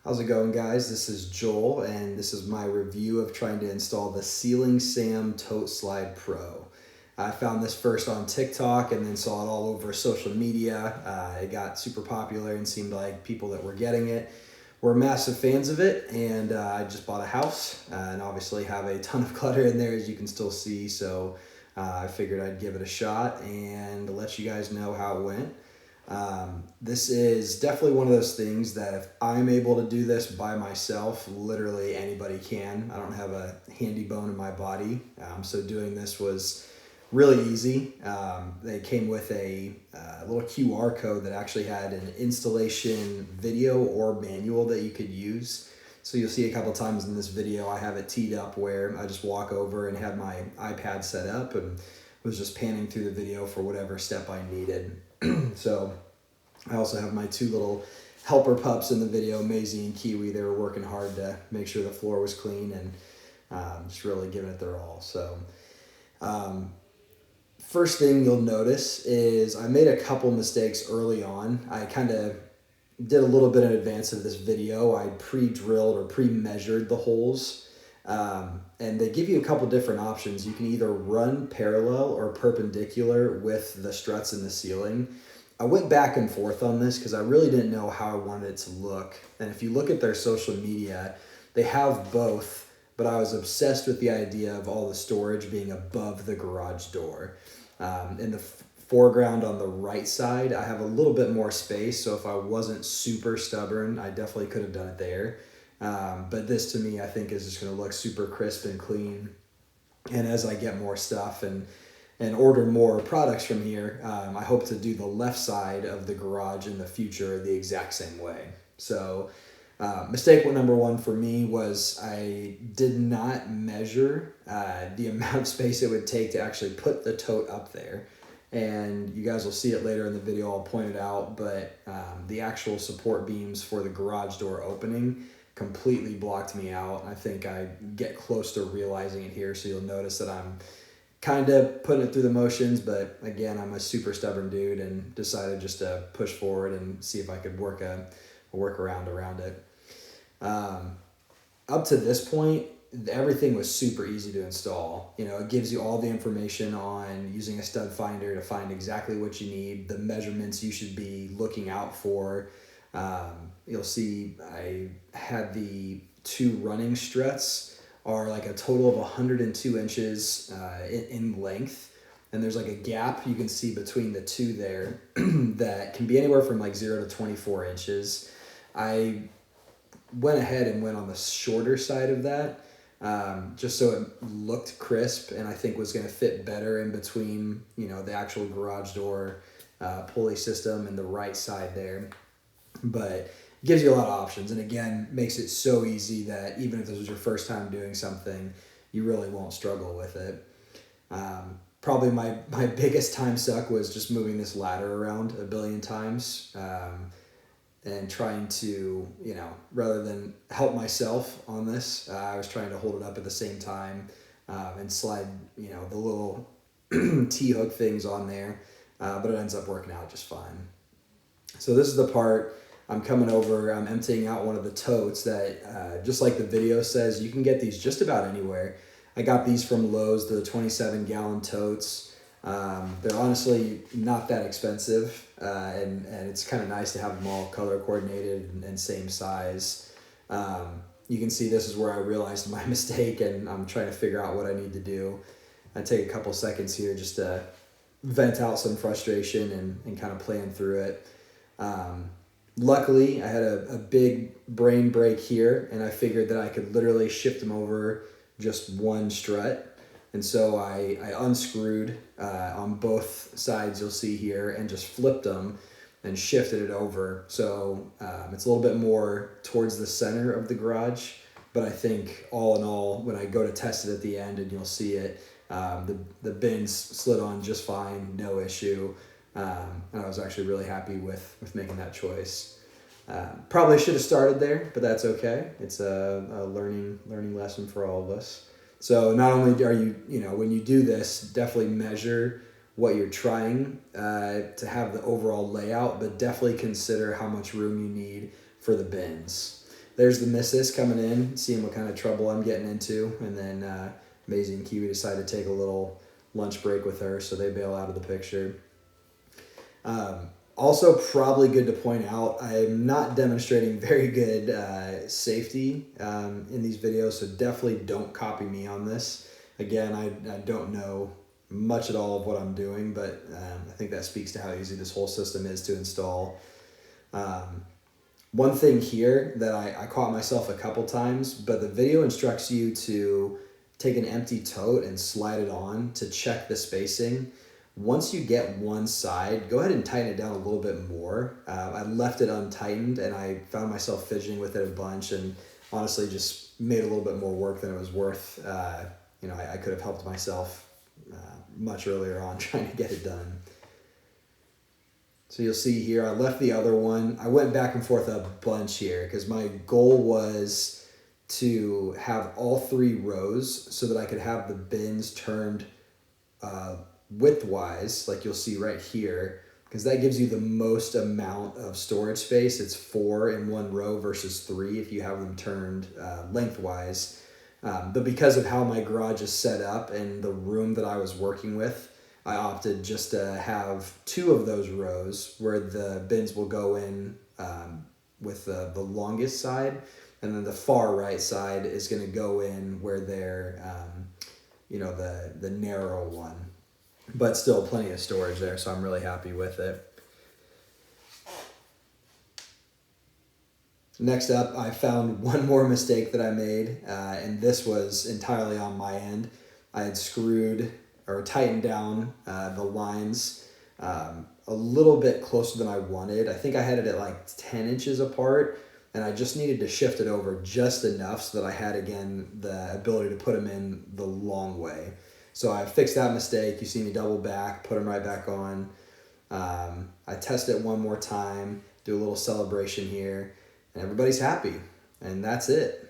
How's it going, guys? This is Joel, and this is my review of trying to install the Ceiling Sam Tote Slide Pro. I found this first on TikTok and then saw it all over social media. It got super popular and seemed like people that were getting it were massive fans of it, and I just bought a house and obviously have a ton of clutter in there, as you can still see, so I figured I'd give it a shot and let you guys know how it went. This is definitely one of those things that if I'm able to do this by myself, literally anybody can. I don't have a handy bone in my body, so doing this was really easy. They came with a little QR code that actually had an installation video or manual that you could use. So you'll see a couple times in this video I have it teed up where I just walk over and had my iPad set up and was just panning through the video for whatever step I needed. So I also have my two little helper pups in the video, Maisie and Kiwi. They were working hard to make sure the floor was clean and just really giving it their all. So first thing you'll notice is I made a couple mistakes early on. I kind of did a little bit in advance of this video. I pre-drilled or pre-measured the holes. And they give you a couple different options. You can either run parallel or perpendicular with the struts in the ceiling. I went back and forth on this because I really didn't know how I wanted it to look. And if you look at their social media, they have both, but I was obsessed with the idea of all the storage being above the garage door. In the foreground on the right side, I have a little bit more space, so if I wasn't super stubborn, I definitely could have done it there. But this to me, I think is just going to look super crisp and clean. And as I get more stuff and order more products from here, I hope to do the left side of the garage in the future the exact same way. So mistake number one for me was I did not measure the amount of space it would take to actually put the tote up there. And you guys will see it later in the video, I'll point it out, but the actual support beams for the garage door opening completely blocked me out. I think I get close to realizing it here, so you'll notice that I'm kind of putting it through the motions, but again, I'm a super stubborn dude and decided just to push forward and see if I could work a workaround around it. Up to this point, everything was super easy to install. You know, it gives you all the information on using a stud finder to find exactly what you need, the measurements you should be looking out for. You'll see I had the two running struts are like a total of 102 inches in length. And there's like a gap you can see between the two there that can be anywhere from like 0 to 24 inches. I went ahead and went on the shorter side of that just so it looked crisp and I think was going to fit better in between, you know, the actual garage door pulley system and the right side there. But it gives you a lot of options, and again, makes it so easy that even if this was your first time doing something, you really won't struggle with it. Probably my biggest time suck was just moving this ladder around a billion times and trying to, you know, rather than help myself on this, I was trying to hold it up at the same time and slide, you know, the little T-hook things on there, but it ends up working out just fine. So this is the part I'm coming over. I'm emptying out one of the totes that, just like the video says, you can get these just about anywhere. I got these from Lowe's, the 27-gallon totes. They're honestly not that expensive, and it's kind of nice to have them all color coordinated and same size. You can see this is where I realized my mistake, and I'm trying to figure out what I need to do. I take a couple seconds here just to vent out some frustration and kind of plan through it. Luckily, I had a big brain break here, and I figured that I could literally shift them over just one strut. And so I unscrewed on both sides, you'll see here, and just flipped them and shifted it over. So it's a little bit more towards the center of the garage, but I think all in all, when I go to test it at the end and you'll see it, the bins slid on just fine, no issue. And I was actually really happy with making that choice. Probably should have started there, but that's okay. It's a learning lesson for all of us. So not only are you, when you do this, definitely measure what you're trying to have the overall layout, but definitely consider how much room you need for the bins. there's the missus coming in, seeing what kind of trouble I'm getting into. And then Maisie and Kiwi decide to take a little lunch break with her, so they bail out of the picture. Also, probably good to point out, I'm not demonstrating very good safety in these videos, so definitely don't copy me on this. Again, I don't know much at all of what I'm doing, but I think that speaks to how easy this whole system is to install. One thing here that I caught myself a couple times, but the video instructs you to take an empty tote and slide it on to check the spacing. Once you get one side, go ahead and tighten it down a little bit more. I left it untightened and I found myself fidgeting with it a bunch, and honestly just made a little bit more work than it was worth. I could have helped myself much earlier on trying to get it done. So you'll see here, I left the other one. I went back and forth a bunch here because my goal was to have all 3 rows so that I could have the bins turned widthwise, like you'll see right here, because that gives you the most amount of storage space. It's 4 in one row versus 3 if you have them turned lengthwise. But because of how my garage is set up and the room that I was working with, I opted just to have 2 of those rows where the bins will go in with the longest side, and then the far right side is going to go in where they're, the narrow one. But still plenty of storage there, so I'm really happy with it. Next up, I found one more mistake that I made, and this was entirely on my end. I had screwed or tightened down the lines a little bit closer than I wanted. I think I had it at like 10 inches apart, and I just needed to shift it over just enough so that I had, again, the ability to put them in the long way. So I fixed that mistake. You see me double back, put them right back on. I test it one more time, do a little celebration here, and everybody's happy. And that's it.